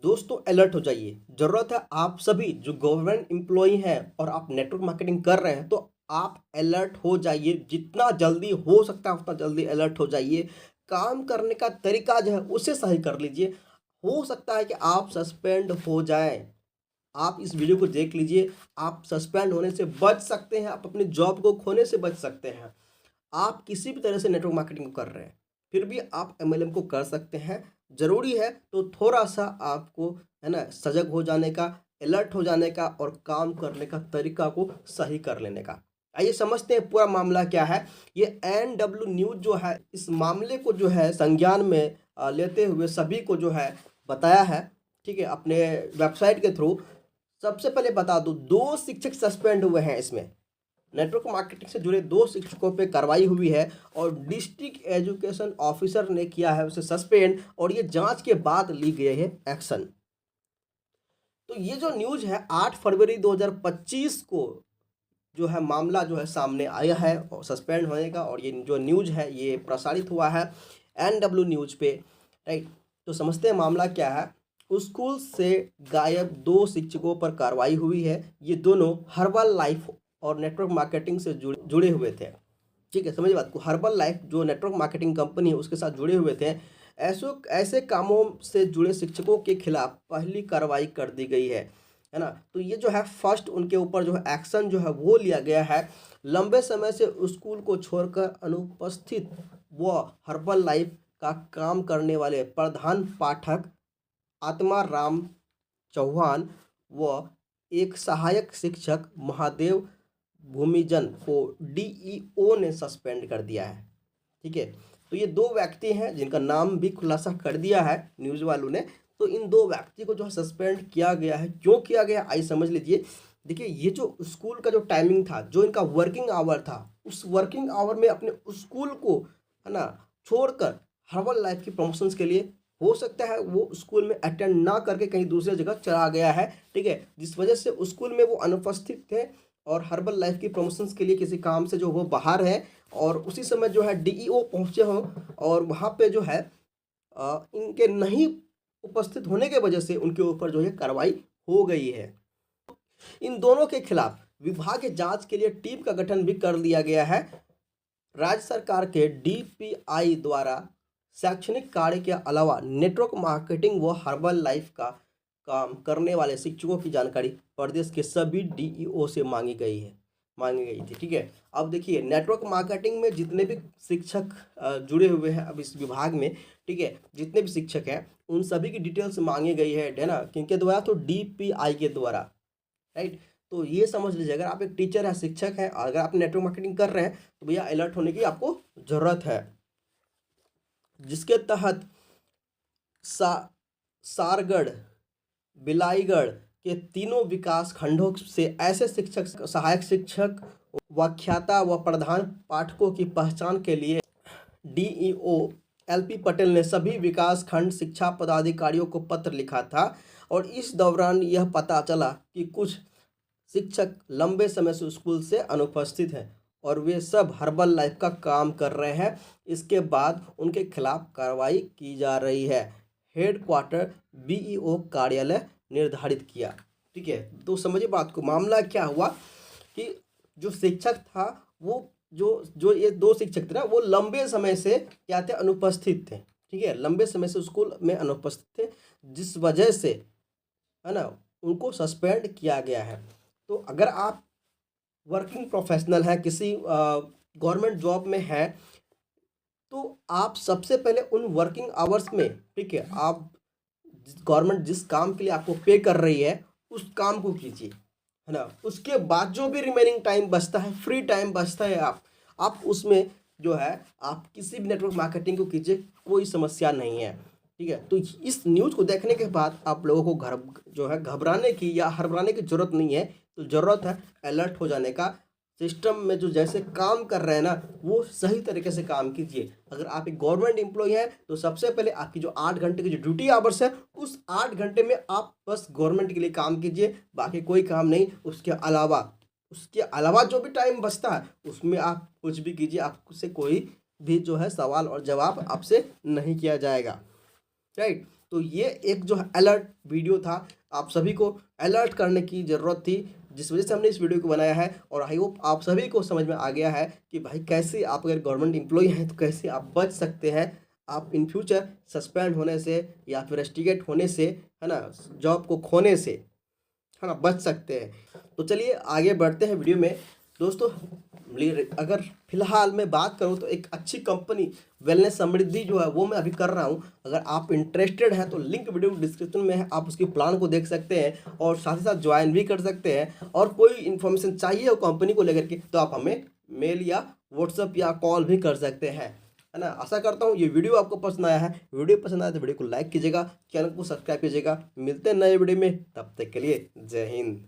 दोस्तों अलर्ट हो जाइए। ज़रूरत है आप सभी जो गवर्नमेंट एम्प्लॉई हैं और आप नेटवर्क मार्केटिंग कर रहे हैं तो आप अलर्ट हो जाइए। जितना जल्दी हो सकता है उतना जल्दी अलर्ट हो जाइए। काम करने का तरीका जो है उसे सही कर लीजिए। हो सकता है कि आप सस्पेंड हो जाएं। आप इस वीडियो को देख लीजिए। आप सस्पेंड होने से बच सकते हैं, आप अपने जॉब को खोने से बच सकते हैं। आप किसी भी तरह से नेटवर्क मार्केटिंग को कर रहे हैं, फिर भी आप एमएलएम को कर सकते हैं। ज़रूरी है तो थोड़ा-सा आपको, है ना, सजग हो जाने का, अलर्ट हो जाने का और काम करने का तरीका को सही कर लेने का। आइए समझते हैं पूरा मामला क्या है। ये एनडब्ल्यू न्यूज़ जो है इस मामले को जो है संज्ञान में लेते हुए सभी को जो है बताया है, ठीक है, अपने वेबसाइट के थ्रू। सबसे पहले बता दूँ 2 शिक्षक सस्पेंड हुए हैं इसमें। नेटवर्क मार्केटिंग से जुड़े 2 शिक्षकों पे कार्रवाई हुई है और डिस्ट्रिक्ट एजुकेशन ऑफिसर ने किया है उसे सस्पेंड और ये जांच के बाद ली गई है एक्शन। तो ये जो न्यूज़ है 8 फरवरी 2025 को जो है मामला जो है सामने आया है और सस्पेंड होने का, और ये जो न्यूज़ है ये प्रसारित हुआ है एनडब्ल्यू न्यूज़ पे, राइट। तो समझते हैं मामला क्या है। स्कूल से गायब 2 शिक्षकों पर कार्रवाई हुई है। ये दोनों हर्बल लाइफ और नेटवर्क मार्केटिंग से जुड़े हुए थे। ठीक है, समझिए बात को। हर्बल लाइफ जो नेटवर्क मार्केटिंग कंपनी है उसके साथ जुड़े हुए थे। ऐसे ऐसे कामों से जुड़े शिक्षकों के खिलाफ पहली कार्रवाई कर दी गई है ना। तो ये जो है फर्स्ट उनके ऊपर जो है एक्शन जो है वो लिया गया है। लंबे समय से स्कूल को छोड़कर अनुपस्थित व हर्बल लाइफ का काम करने वाले प्रधान पाठक आत्मा राम चौहान व एक सहायक शिक्षक महादेव भूमिजन को डीईओ ने सस्पेंड कर दिया है। ठीक है, तो ये 2 व्यक्ति हैं जिनका नाम भी खुलासा कर दिया है न्यूज़ वालों ने। तो इन 2 व्यक्ति को जो है सस्पेंड किया गया है। क्यों किया गया आइए समझ लीजिए। देखिए, ये जो स्कूल का जो टाइमिंग था, जो इनका वर्किंग आवर था, उस वर्किंग आवर में अपने स्कूल को, है ना, छोड़कर हर्बल लाइफ की प्रमोशंस के लिए हो सकता है वो स्कूल में अटेंड ना करके कहीं दूसरी जगह चला गया है। ठीक है, जिस वजह से स्कूल में वो अनुपस्थित थे और हर्बल लाइफ की प्रमोशंस के लिए किसी काम से जो वो बाहर है, और उसी समय जो है डीईओ पहुंचे हों और वहाँ पे जो है इनके नहीं उपस्थित होने के वजह से उनके ऊपर जो है कार्रवाई हो गई है। इन दोनों के खिलाफ विभागीय जांच के लिए टीम का गठन भी कर दिया गया है। राज्य सरकार के डीपीआई द्वारा शैक्षणिक कार्य के अलावा नेटवर्क मार्केटिंग व हर्बल लाइफ का काम करने वाले शिक्षकों की जानकारी प्रदेश के सभी डीईओ से मांगी गई थी। ठीक है, अब देखिए नेटवर्क मार्केटिंग में जितने भी शिक्षक जुड़े हुए हैं अब इस विभाग में, ठीक है, जितने भी शिक्षक हैं उन सभी की डिटेल्स मांगी गई है ना, किनके द्वारा, तो डीपीआई के द्वारा, राइट। तो ये समझ लीजिए, अगर आप एक टीचर है, शिक्षक हैं, और अगर आप नेटवर्क मार्केटिंग कर रहे हैं तो भैया अलर्ट होने की आपको ज़रूरत है। जिसके तहत सारगढ़, बिलाईगढ़ के तीनों विकास खंडों से ऐसे शिक्षक, सहायक शिक्षक, व्याख्याता व प्रधान पाठकों की पहचान के लिए डीईओ एलपी पटेल ने सभी विकास खंड शिक्षा पदाधिकारियों को पत्र लिखा था और इस दौरान यह पता चला कि कुछ शिक्षक लंबे समय से स्कूल से अनुपस्थित हैं और वे सब हर्बल लाइफ का काम कर रहे हैं। इसके बाद उनके खिलाफ कार्रवाई की जा रही है। हेडक्वार्टर बीईओ कार्यालय निर्धारित किया। ठीक है, तो समझिए बात को। मामला क्या हुआ कि जो शिक्षक था वो जो जो ये 2 शिक्षक थे ना, वो लंबे समय से क्या थे, अनुपस्थित थे। ठीक है, लंबे समय से स्कूल में अनुपस्थित थे, जिस वजह से, है ना, उनको सस्पेंड किया गया है। तो अगर आप वर्किंग प्रोफेशनल हैं, किसी गवर्नमेंट जॉब में हैं, तो आप सबसे पहले उन वर्किंग आवर्स में, ठीक है, आप गवर्नमेंट जिस काम के लिए आपको पे कर रही है उस काम को कीजिए, है ना। उसके बाद जो भी रिमेनिंग टाइम बचता है, फ्री टाइम बचता है, आप उसमें जो है आप किसी भी नेटवर्क मार्केटिंग को कीजिए, कोई समस्या नहीं है। ठीक है, तो इस न्यूज़ को देखने के बाद आप लोगों को घर जो है घबराने की या हड़बड़ाने की ज़रूरत नहीं है। तो ज़रूरत है अलर्ट हो जाने का। सिस्टम में जो जैसे काम कर रहे हैं ना, वो सही तरीके से काम कीजिए। अगर आप एक गवर्नमेंट एम्प्लॉय हैं तो सबसे पहले आपकी जो 8 घंटे की जो ड्यूटी आवर्स है, उस 8 घंटे में आप बस गवर्नमेंट के लिए काम कीजिए, बाकी कोई काम नहीं। उसके अलावा जो भी टाइम बचता है उसमें आप कुछ भी कीजिए, आपसे कोई भी जो है सवाल और जवाब आपसे नहीं किया जाएगा, राइट। तो ये एक जो अलर्ट वीडियो था, आप सभी को अलर्ट करने की ज़रूरत थी, जिस वजह से हमने इस वीडियो को बनाया है। और आई होप आप सभी को समझ में आ गया है कि भाई कैसे आप अगर गवर्नमेंट एम्प्लॉय हैं तो कैसे आप बच सकते हैं, आप इन फ्यूचर सस्पेंड होने से या फिर रस्टिकेट होने से, है ना, जॉब को खोने से, है ना, बच सकते हैं। तो चलिए आगे बढ़ते हैं वीडियो में। दोस्तों अगर फिलहाल मैं बात करूं तो एक अच्छी कंपनी वेलनेस समृद्धि जो है वो मैं अभी कर रहा हूं। अगर आप इंटरेस्टेड हैं तो लिंक वीडियो डिस्क्रिप्शन में है, आप उसकी प्लान को देख सकते हैं और साथ ही साथ ज्वाइन भी कर सकते हैं। और कोई इन्फॉर्मेशन चाहिए हो कंपनी को लेकर के तो आप हमें मेल या व्हाट्सअप या कॉल भी कर सकते हैं, है ना। आशा करता हूँ ये वीडियो आपको पसंद आया है। वीडियो पसंद आया तो वीडियो को लाइक कीजिएगा, चैनल को सब्सक्राइब कीजिएगा। मिलते हैं नए वीडियो में, तब तक के लिए जय हिंद।